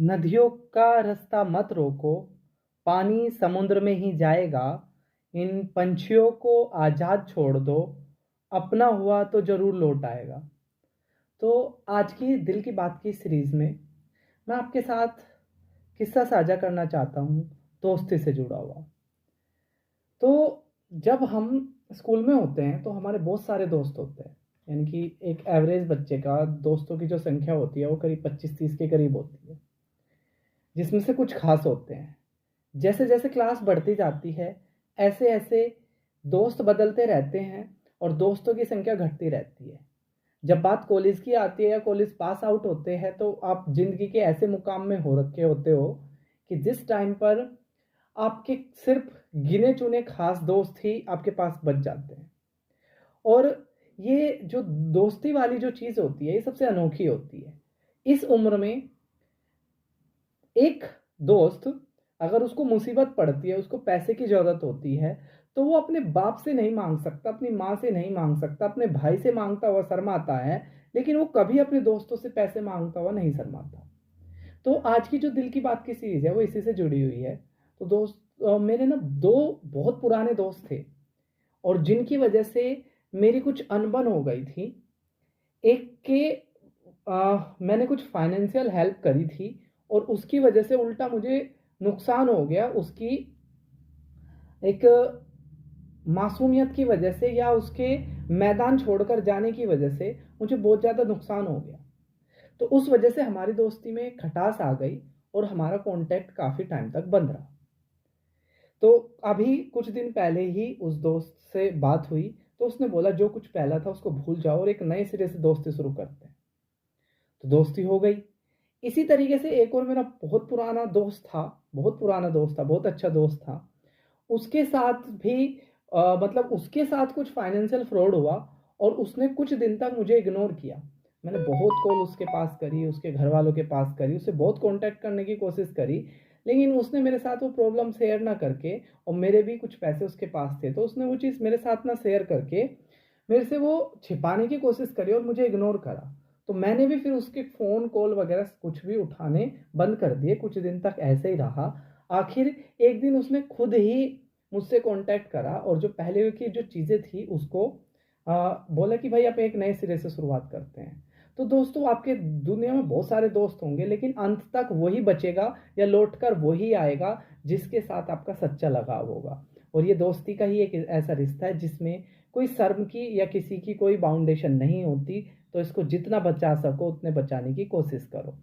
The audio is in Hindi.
नदियों का रास्ता मत रोको, पानी समुद्र में ही जाएगा। इन पंछियों को आज़ाद छोड़ दो, अपना हुआ तो ज़रूर लौट आएगा। तो आज की दिल की बात की सीरीज़ में मैं आपके साथ किस्सा साझा करना चाहता हूँ, दोस्ती से जुड़ा हुआ। तो जब हम स्कूल में होते हैं तो हमारे बहुत सारे दोस्त होते हैं। यानी कि एक एवरेज बच्चे का दोस्तों की जो संख्या होती है वो करीब 25-30 के करीब होती है, जिसमें से कुछ खास होते हैं। जैसे जैसे क्लास बढ़ती जाती है, ऐसे ऐसे दोस्त बदलते रहते हैं और दोस्तों की संख्या घटती रहती है। जब बात कॉलेज की आती है या कॉलेज पास आउट होते हैं तो आप ज़िंदगी के ऐसे मुकाम में हो रखे होते हो कि जिस टाइम पर आपके सिर्फ गिने चुने खास दोस्त ही आपके पास बच जाते हैं। और ये जो दोस्ती वाली जो चीज़ होती है, ये सबसे अनोखी होती है। इस उम्र में एक दोस्त, अगर उसको मुसीबत पड़ती है, उसको पैसे की ज़रूरत होती है, तो वो अपने बाप से नहीं माँग सकता, अपनी माँ से नहीं माँग सकता, अपने भाई से माँगता हुआ शर्माता है, लेकिन वो कभी अपने दोस्तों से पैसे माँगता हुआ नहीं शर्माता। तो आज की जो दिल की बात की सीरीज़ है, वो इसी से जुड़ी हुई है। तो मेरे ना 2 बहुत पुराने दोस्त थे और जिनकी वजह से मेरी कुछ अनबन हो गई थी। एक के मैंने कुछ फाइनेंशियल हेल्प करी थी और उसकी वजह से उल्टा मुझे नुकसान हो गया, उसकी एक मासूमियत की वजह से या उसके मैदान छोड़कर जाने की वजह से मुझे बहुत ज़्यादा नुकसान हो गया। तो उस वजह से हमारी दोस्ती में खटास आ गई और हमारा कॉन्टैक्ट काफ़ी टाइम तक बंद रहा। तो अभी कुछ दिन पहले ही उस दोस्त से बात हुई, तो उसने बोला जो कुछ पहला था उसको भूल जाओ और एक नए सिरे से दोस्ती शुरू करते हैं। तो दोस्ती हो गई। इसी तरीके से एक और मेरा बहुत पुराना दोस्त था, बहुत पुराना दोस्त था, बहुत अच्छा दोस्त था। उसके साथ भी मतलब उसके साथ कुछ फाइनेंशियल फ्रॉड हुआ और उसने कुछ दिन तक मुझे इग्नोर किया। मैंने बहुत कॉल उसके पास करी, उसके घरवालों के पास करी, उससे बहुत कॉन्टैक्ट करने की कोशिश करी, लेकिन उसने मेरे साथ वो प्रॉब्लम शेयर ना करके, और मेरे भी कुछ पैसे उसके पास थे, तो उसने वो चीज़ मेरे साथ ना शेयर करके मेरे से वो छिपाने की कोशिश करी और मुझे इग्नोर करा। तो मैंने भी फिर उसके फ़ोन कॉल वगैरह कुछ भी उठाने बंद कर दिए, कुछ दिन तक ऐसे ही रहा। आखिर एक दिन उसने खुद ही मुझसे कॉन्टैक्ट करा और जो पहले की जो चीज़ें थी उसको बोला कि भाई आप एक नए सिरे से शुरुआत करते हैं। तो दोस्तों, आपके दुनिया में बहुत सारे दोस्त होंगे, लेकिन अंत तक वही बचेगा या लौट कर वही आएगा जिसके साथ आपका सच्चा लगाव होगा। और ये दोस्ती का ही एक ऐसा रिश्ता है जिसमें कोई शर्म की या किसी की कोई बाउंडेशन नहीं होती। तो इसको जितना बचा सको उतने बचाने की कोशिश करो।